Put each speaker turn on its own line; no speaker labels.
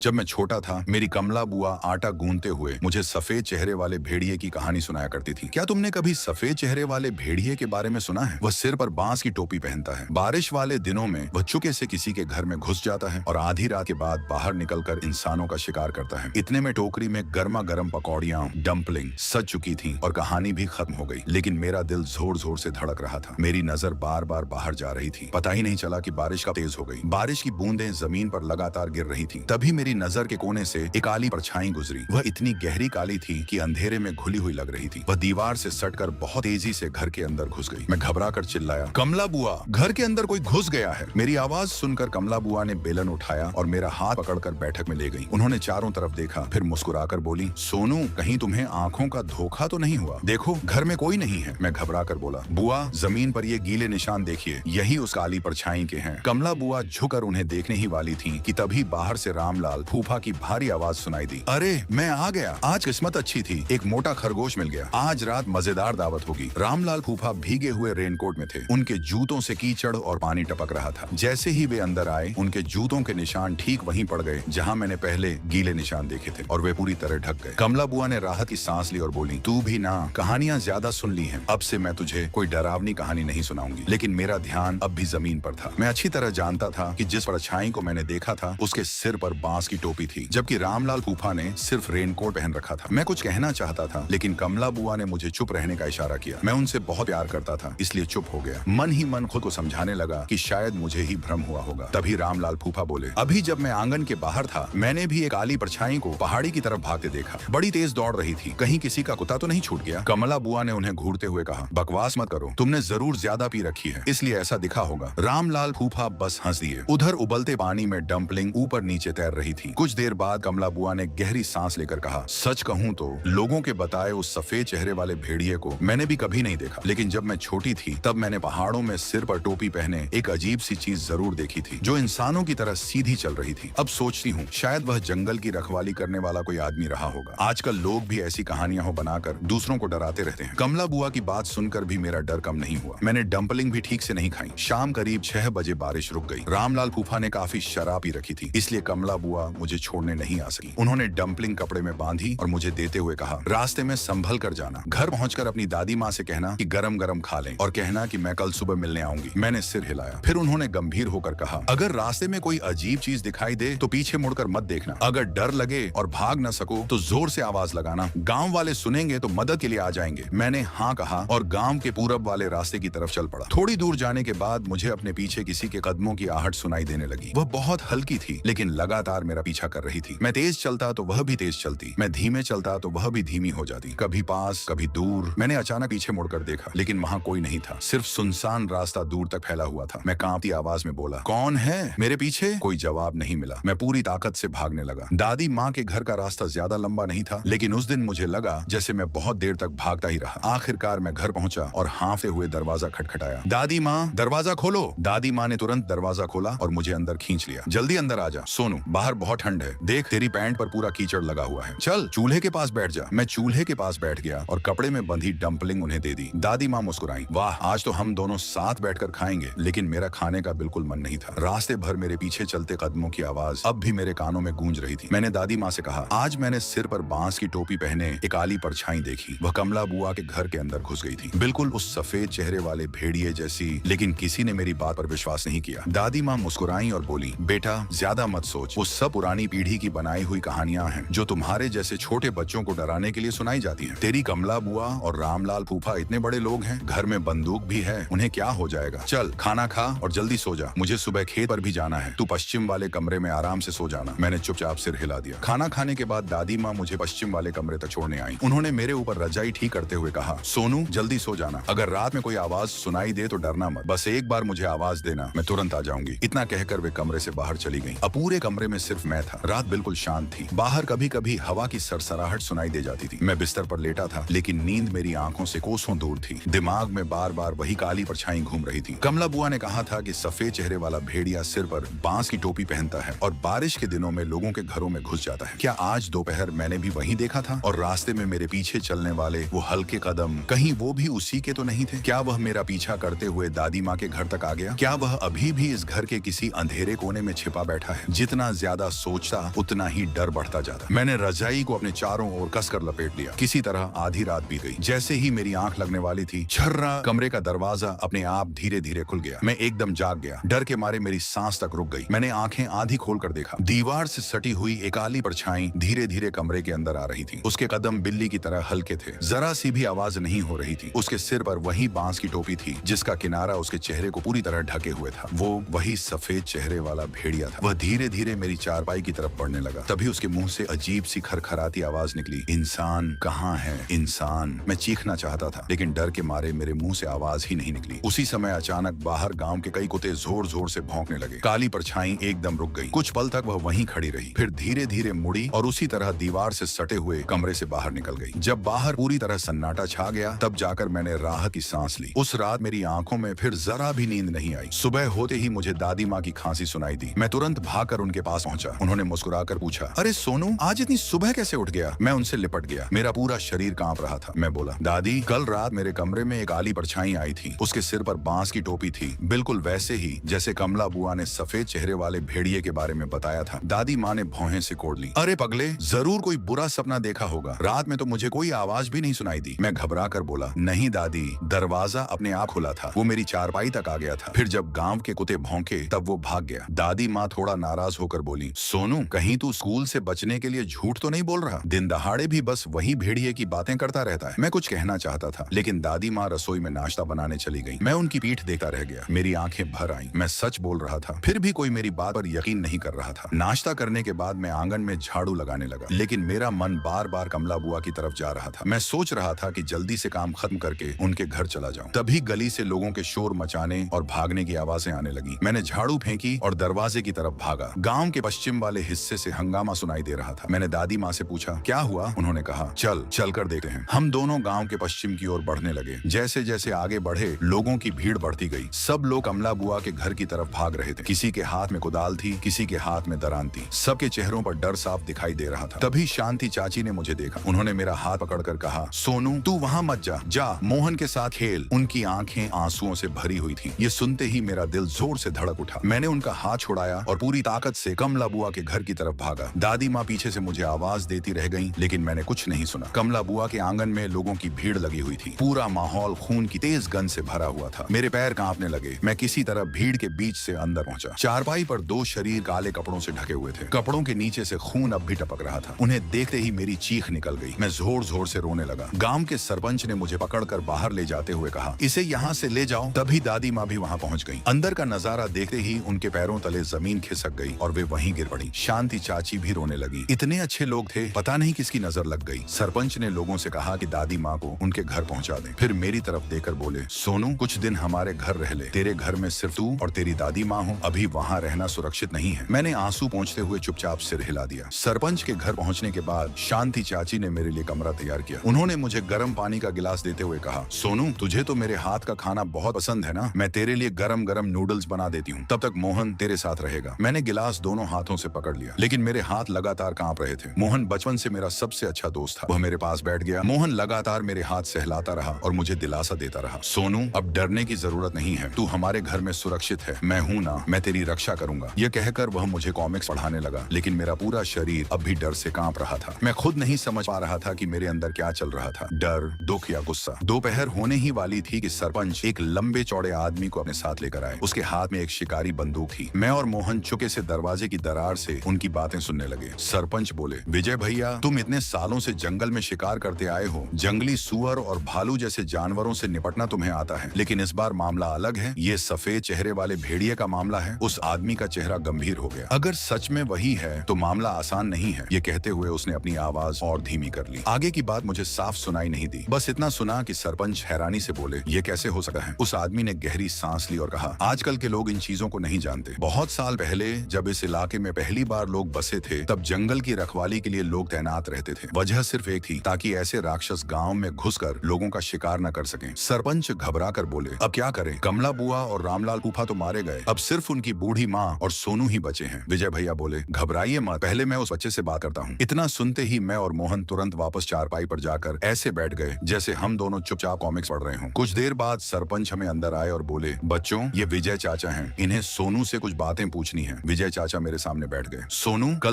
जब मैं छोटा था, मेरी कमला बुआ आटा गूंथते हुए मुझे सफेद चेहरे वाले भेड़िए की कहानी सुनाया करती थी। क्या तुमने कभी सफेद चेहरे वाले भेड़िए के बारे में सुना है? वह सिर पर बांस की टोपी पहनता है। बारिश वाले दिनों में वह चुपके से किसी के घर में घुस जाता है और आधी रात के बाद बाहर निकलकर इंसानों का शिकार करता है। इतने में टोकरी में गर्मा गर्म पकौड़ियाँ, डम्पलिंग सज चुकी थी और कहानी भी खत्म हो गई। लेकिन मेरा दिल जोर जोर से धड़क रहा था। मेरी नजर बार बार बाहर जा रही थी। पता ही नहीं चला कि बारिश कब तेज हो गई। बारिश की बूंदें जमीन पर लगातार गिर रही थी। तभी मेरी नजर के कोने से एक काली परछाई गुजरी। वह इतनी गहरी काली थी कि अंधेरे में घुली हुई लग रही थी। वह दीवार से सटकर बहुत तेजी से घर के अंदर घुस गई। मैं घबरा कर चिल्लाया, कमला बुआ, घर के अंदर कोई घुस गया है। मेरी आवाज सुनकर कमला बुआ ने बेलन उठाया और मेरा हाथ पकड़कर बैठक में ले गई। उन्होंने चारों तरफ देखा, फिर मुस्कुराकर बोली, सोनू, कहीं तुम्हें आंखों का धोखा तो नहीं हुआ? देखो, घर में कोई नहीं है। मैं घबरा कर बोला, बुआ, जमीन पर ये गीले निशान देखिए, यही उस काली परछाई के हैं। कमला बुआ झुककर उन्हें देखने ही वाली थी कि तभी बाहर से रामलाल फूफा की भारी आवाज सुनाई दी। अरे, मैं आ गया। आज किस्मत अच्छी थी, एक मोटा खरगोश मिल गया। आज रात मजेदार दावत होगी। रामलाल फूफा भीगे हुए रेनकोट में थे। उनके जूतों से कीचड़ और पानी टपक रहा था। जैसे ही वे अंदर आए, उनके जूतों के निशान ठीक वहीं पड़ गए जहां मैंने पहले गीले निशान देखे थे, और वे पूरी तरह ढक गए। कमला बुआ ने राहत की सांस ली और बोली, तू भी ना कहानियां ज्यादा सुन ली हैं। अब से मैं तुझे कोई डरावनी कहानी नहीं सुनाऊंगी। लेकिन मेरा ध्यान अब भी जमीन पर था। मैं अच्छी तरह जानता था कि जिस परछाई को मैंने देखा था, उसके सिर पर बांस की टोपी थी, जबकि रामलाल फूफा ने सिर्फ रेनकोट पहन रखा था। मैं कुछ कहना चाहता था, लेकिन कमला बुआ ने मुझे चुप रहने का इशारा किया। मैं उनसे बहुत प्यार करता था, इसलिए चुप हो गया। मन ही मन खुद को समझाने लगा कि शायद मुझे ही भ्रम हुआ होगा। तभी रामलाल फूफा बोले, अभी जब मैं आंगन के बाहर था, मैंने भी एक काली परछाई को पहाड़ी की तरफ भागते देखा। बड़ी तेज दौड़ रही थी। कहीं किसी का कुत्ता तो नहीं छूट गया? कमला बुआ ने उन्हें घूरते हुए कहा, बकवास मत करो, तुमने जरूर ज्यादा पी रखी है, इसलिए ऐसा दिखा होगा। रामलाल फूफा बस हंस दिए। उधर उबलते पानी में डम्पलिंग ऊपर नीचे तैर रही थी। कुछ देर बाद कमला बुआ ने गहरी सांस लेकर कहा, सच कहूं तो लोगों के बताए उस सफेद चेहरे वाले भेड़िए को मैंने भी कभी नहीं देखा, लेकिन जब मैं छोटी थी तब मैंने पहाड़ों में सिर पर टोपी पहने एक अजीब सी चीज जरूर देखी थी, जो इंसानों की तरह सीधी चल रही थी। अब सोचती हूँ, शायद वह जंगल की रखवाली करने वाला कोई आदमी रहा होगा। आजकल लोग भी ऐसी कहानियां हो बनाकर दूसरों को डराते रहते हैं। कमला बुआ की बात सुनकर भी मेरा डर कम नहीं हुआ। मैंने डम्पलिंग भी ठीक से नहीं खाई। शाम करीब 6 बजे बारिश रुक गई। रामलाल फूफा ने काफी शराब पी रखी थी, इसलिए कमला बुआ मुझे छोड़ने नहीं आ सकी। उन्होंने डम्पलिंग कपड़े में बांधी और मुझे देते हुए कहा, रास्ते में संभल कर जाना। घर पहुंचकर अपनी दादी माँ से कहना कि गरम गरम खा लें और कहना कि मैं कल सुबह मिलने आऊंगी। मैंने सिर हिलाया। फिर उन्होंने गंभीर होकर कहा, अगर रास्ते में कोई अजीब चीज दिखाई दे तो पीछे मुड़कर मत देखना। अगर डर लगे और भाग न सको तो जोर से आवाज लगाना। गांव वाले सुनेंगे तो मदद के लिए आ जाएंगे। मैंने हाँ कहा और गांव के पूरब वाले रास्ते की तरफ चल पड़ा। थोड़ी दूर जाने के बाद मुझे अपने पीछे किसी के कदमों की आहट सुनाई देने लगी। वह बहुत हल्की थी, लेकिन लगातार मेरा पीछा कर रही थी। मैं तेज चलता तो वह भी तेज चलती, मैं धीमे चलता तो वह भी धीमी हो जाती, कभी पास कभी दूर। मैंने अचानक पीछे मुड़कर देखा, लेकिन वहां कोई नहीं था। सिर्फ सुनसान रास्ता दूर तक फैला हुआ था। मैं कांपती आवाज में बोला, कौन है मेरे पीछे? कोई जवाब नहीं मिला। मैं पूरी ताकत से भागने लगा। दादी माँ के घर का रास्ता ज्यादा लंबा नहीं था, लेकिन उस दिन मुझे लगा जैसे मैं बहुत देर तक भागता ही रहा। आखिरकार मैं घर पहुंचा और हांफते हुए दरवाजा खटखटाया। दादी माँ, दरवाजा खोलो। दादी माँ ने तुरंत दरवाजा खोला और मुझे अंदर खींच लिया। जल्दी अंदर आ जा। सोनू, बाहर बहुत ठंड है, देख तेरी पैंट पर पूरा कीचड़ लगा हुआ है। चल चूल्हे के पास बैठ जा। मैं चूल्हे के पास बैठ गया और कपड़े में बंधी डम्पलिंग उन्हें दे दी। दादी माँ मुस्कुराई, वाह, आज तो हम दोनों साथ बैठकर खाएंगे। लेकिन मेरा खाने का बिल्कुल मन नहीं था। रास्ते भर मेरे पीछे चलते कदमों की आवाज अब भी मेरे कानों में गूंज रही थी। मैंने दादी माँ से कहा, आज मैंने सिर पर बांस की टोपी पहने एक काली परछाई देखी। वह कमला बुआ के घर के अंदर घुस गई थी, बिल्कुल उस सफेद चेहरे वाले भेड़िए जैसी। लेकिन किसी ने मेरी बात पर विश्वास नहीं किया। दादी माँ मुस्कुराई और बोली, बेटा, ज्यादा मत सोच। वो सब पुरानी पीढ़ी की बनाई हुई कहानियां हैं जो तुम्हारे जैसे छोटे बच्चों को डराने के लिए सुनाई जाती हैं। तेरी कमला बुआ और रामलाल फूफा इतने बड़े लोग हैं, घर में बंदूक भी है, उन्हें क्या हो जाएगा। चल खाना खा और जल्दी सो जा। मुझे सुबह खेत पर भी जाना है। तू पश्चिम वाले कमरे में आराम से सो जाना। मैंने चुपचाप सिर हिला दिया। खाना खाने के बाद दादी माँ मुझे पश्चिम वाले कमरे तक छोड़ने आई। उन्होंने मेरे ऊपर रजाई ठीक करते हुए कहा, सोनू, जल्दी सो जाना। अगर रात में कोई आवाज सुनाई दे तो डरना मत, बस एक बार मुझे आवाज देना, मैं तुरंत आ जाऊंगी। इतना कहकर वे कमरे से बाहर चली गई। अब पूरे कमरे में सिर्फ मैं था। रात बिल्कुल शांत थी। बाहर कभी कभी हवा की सरसराहट सुनाई दे जाती थी। मैं बिस्तर पर लेटा था, लेकिन नींद मेरी आंखों से कोसों दूर थी। दिमाग में बार बार वही काली परछाई घूम रही थी। कमला बुआ ने कहा था कि सफेद चेहरे वाला भेड़िया सिर पर बांस की टोपी पहनता है और बारिश के दिनों में लोगों के घरों में घुस जाता है। क्या आज दोपहर मैंने भी वही देखा था? और रास्ते में मेरे पीछे चलने वाले वो हल्के कदम, कहीं वो भी उसी के तो नहीं थे? क्या वह मेरा पीछा करते हुए दादी माँ के घर तक आ गया? क्या वह अभी भी इस घर के किसी अंधेरे कोने में छिपा बैठा है? जितना ज्यादा ज्यादा सोचता उतना ही डर बढ़ता जाता। मैंने रजाई को अपने चारों ओर कसकर लपेट लिया। किसी तरह आधी रात बीत गई। जैसे ही मेरी आंख लगने वाली थी, छर्रा कमरे का दरवाजा अपने आप धीरे धीरे खुल गया। मैं एकदम जाग गया। डर के मारे मेरी सांस तक रुक गई। मैंने आंखें आधी खोल कर देखा। दीवार से सटी हुई एक काली परछाई धीरे धीरे कमरे के अंदर आ रही थी। उसके कदम बिल्ली की तरह हल्के थे। जरा सी भी आवाज नहीं हो रही थी। उसके सिर पर वही बांस की टोपी थी जिसका किनारा उसके चेहरे को पूरी तरह ढके हुए था। वो वही सफेद चेहरे वाला भेड़िया था। वह धीरे धीरे मेरी चारपाई की तरफ बढ़ने लगा। तभी उसके मुंह से अजीब सी खरखराती आवाज निकली, इंसान कहाँ है इंसान। मैं चीखना चाहता था लेकिन डर के मारे मेरे मुंह से आवाज ही नहीं निकली। उसी समय अचानक बाहर गांव के कई कुत्ते जोर जोर से भौंकने लगे। काली परछाई एकदम रुक गई। कुछ पल तक वह वहीं खड़ी रही, फिर धीरे धीरे मुड़ी और उसी तरह दीवार से सटे हुए कमरे से बाहर निकल गई। जब बाहर पूरी तरह सन्नाटा छा गया तब जाकर मैंने राहत की सांस ली। उस रात मेरी आंखों में फिर जरा भी नींद नहीं आई। सुबह होते ही मुझे दादी माँ की खांसी सुनाई दी। मैं तुरंत भागकर उनके पास पहुंचा। उन्होंने मुस्कुराकर पूछा, अरे सोनू, आज इतनी सुबह कैसे उठ गया? मैं उनसे लिपट गया। मेरा पूरा शरीर कांप रहा था। मैं बोला, दादी, कल रात मेरे कमरे में एक काली परछाई आई थी। उसके सिर पर बांस की टोपी थी, बिल्कुल वैसे ही जैसे कमला बुआ ने सफेद चेहरे वाले भेड़िए के बारे में बताया था। दादी माँ ने भौहें सिकोड़ ली। अरे पगले, जरूर कोई बुरा सपना देखा होगा। रात में तो मुझे कोई आवाज भी नहीं सुनाई दी। मैं घबरा कर बोला, नहीं दादी, दरवाजा अपने आप खुला था। वो मेरी चारपाई तक आ गया था। फिर जब गांव के कुत्ते भौंके तब वो भाग गया। दादी माँ थोड़ा नाराज होकर बोली, सोनू, कहीं तू स्कूल से बचने के लिए झूठ तो नहीं बोल रहा? दिन दहाड़े भी बस वही भेड़िए की बातें करता रहता है। मैं कुछ कहना चाहता था लेकिन दादी माँ रसोई में नाश्ता बनाने चली गई। मैं उनकी पीठ देखता रह गया। मेरी आंखें भर आईं। मैं सच बोल रहा था, फिर भी कोई मेरी बात पर यकीन नहीं कर रहा था। नाश्ता करने के बाद मैं आंगन में झाड़ू लगाने लगा लेकिन मेरा मन बार बार कमला बुआ की तरफ जा रहा था। मैं सोच रहा था कि जल्दी से काम खत्म करके उनके घर चला जाऊं। तभी गली से लोगों के शोर मचाने और भागने की आवाजें आने लगी। मैंने झाड़ू फेंकी और दरवाजे की तरफ भागा। गांव के पश्चिम वाले हिस्से से हंगामा सुनाई दे रहा था। मैंने दादी माँ से पूछा, क्या हुआ? उन्होंने कहा, चल कर देखते हैं। हम दोनों गांव के पश्चिम की ओर बढ़ने लगे। जैसे जैसे आगे बढ़े लोगों की भीड़ बढ़ती गई। सब लोग कमला बुआ के घर की तरफ भाग रहे थे। किसी के हाथ में कुदाल थी, किसी के हाथ में दरान थी। सबके चेहरों पर डर साफ दिखाई दे रहा था। तभी शांति चाची ने मुझे देखा। उन्होंने मेरा हाथ पकड़कर कहा, सोनू, तू वहां मत जा, मोहन के साथ खेल। उनकी आंखें आंसुओं से भरी हुई थी। ये सुनते ही मेरा दिल जोर से धड़क उठा। मैंने उनका हाथ छुड़ाया और पूरी ताकत से कमला बुआ के घर की तरफ भागा। दादी माँ पीछे से मुझे आवाज देती रह गई लेकिन मैंने कुछ नहीं सुना। कमला बुआ के आंगन में लोगों की भीड़ लगी हुई थी। पूरा माहौल खून की तेज गंध से भरा हुआ था। मेरे पैर कांपने लगे। मैं किसी तरह भीड़ के बीच से अंदर पहुंचा। चारपाई पर दो शरीर काले कपड़ों से ढके हुए थे। कपड़ों के नीचे से खून अब भी टपक रहा था। उन्हें देखते ही मेरी चीख निकल गई। मैं जोर जोर से रोने लगा। गांव के सरपंच ने मुझे पकड़कर बाहर ले जाते हुए कहा, इसे यहाँ से ले जाओ। तभी दादी माँ भी वहाँ पहुँच गई। अंदर का नजारा देखते ही उनके पैरों तले जमीन खिसक गई और वे वहीं गिर पड़ी। शांति चाची भी रोने लगी। इतने अच्छे लोग थे, पता नहीं किसकी नजर लग गई। सरपंच ने लोगों से कहा कि दादी माँ को उनके घर पहुँचा दें। फिर मेरी तरफ देखकर बोले, सोनू, कुछ दिन हमारे घर रह ले। तेरे घर में सिर्फ तू और तेरी दादी माँ हो। अभी वहाँ रहना सुरक्षित नहीं है। मैंने आंसू पोंछते हुए चुपचाप सिर हिला दिया। सरपंच के घर पहुँचने के बाद शांति चाची ने मेरे लिए कमरा तैयार किया। उन्होंने मुझे गर्म पानी का गिलास देते हुए कहा, सोनू, तुझे तो मेरे हाथ का खाना बहुत पसंद है ना? मैं तेरे लिए गरम गरम नूडल्स बना देती हूँ। तब तक मोहन तेरे साथ रहेगा। मैंने गिलास दोनों हाथों से पकड़ लिया लेकिन मेरे हाथ लगातार कांप रहे थे। मोहन बचपन से मेरा सबसे अच्छा दोस्त था। वह मेरे पास बैठ गया। मोहन लगातार मेरे हाथ सहलाता रहा और मुझे दिलासा देता रहा, सोनू, अब डरने की जरूरत नहीं है। तू हमारे घर में सुरक्षित है। मैं हूँ ना, मैं तेरी रक्षा करूंगा। यह कहकर वह मुझे कॉमिक्स पढ़ाने लगा लेकिन मेरा पूरा शरीर अब भी डर से कांप रहा था। मैं खुद नहीं समझ पा रहा था कि मेरे अंदर क्या चल रहा था, डर, दुख या गुस्सा। दोपहर होने ही वाली थी कि सरपंच एक लंबे चौड़े आदमी को अपने साथ लेकर आए। उसके हाथ में एक शिकारी बंदूक थी। मैं और मोहन चुके से दरवाजे की दरार से उनकी बातें सुनने लगे। सरपंच बोले, विजय भैया, तुम इतने सालों से जंगल में शिकार करते आए हो। जंगली सुअर और भालू जैसे जानवरों से निपटना तुम्हें आता है, लेकिन इस बार मामला अलग है। ये सफेद चेहरे वाले भेड़िए का मामला है। उस आदमी का चेहरा गंभीर हो गया। अगर सच में वही है तो मामला आसान नहीं है। ये कहते हुए उसने अपनी आवाज और धीमी कर ली। आगे की बात मुझे साफ सुनाई नहीं दी। बस इतना सुना कि सरपंच हैरानी से बोले, ये कैसे हो सकता है? उस आदमी ने गहरी सांस ली और कहा, आजकल के लोग इन चीजों को नहीं जानते। बहुत साल पहले जब इस इलाके में पहली बार लोग बसे थे तब जंगल की रखवाली के लिए लोग तैनात रहते थे। वजह सिर्फ एक थी, ताकि ऐसे राक्षस गांव में घुसकर लोगों का शिकार न कर सकें। सरपंच घबरा कर बोले, अब क्या करें? कमला बुआ और रामलाल फूफा तो मारे गए। अब सिर्फ उनकी बूढ़ी माँ और सोनू ही बचे हैं। विजय भैया बोले, घबराइए मत, पहले मैं उस बच्चे से बात करता हूँ। इतना सुनते ही मैं और मोहन तुरंत वापस चारपाई पर जाकर ऐसे बैठ गए जैसे हम दोनों चुपचाप कॉमिक्स पढ़ रहे हों। कुछ देर बाद सरपंच हमें अंदर आए और बोले, बच्चों, ये विजय चाचा हैं। इन्हें सोनू से कुछ बातें पूछनी है। विजय चाचा मेरे सामने सामने बैठ गए। सोनू, कल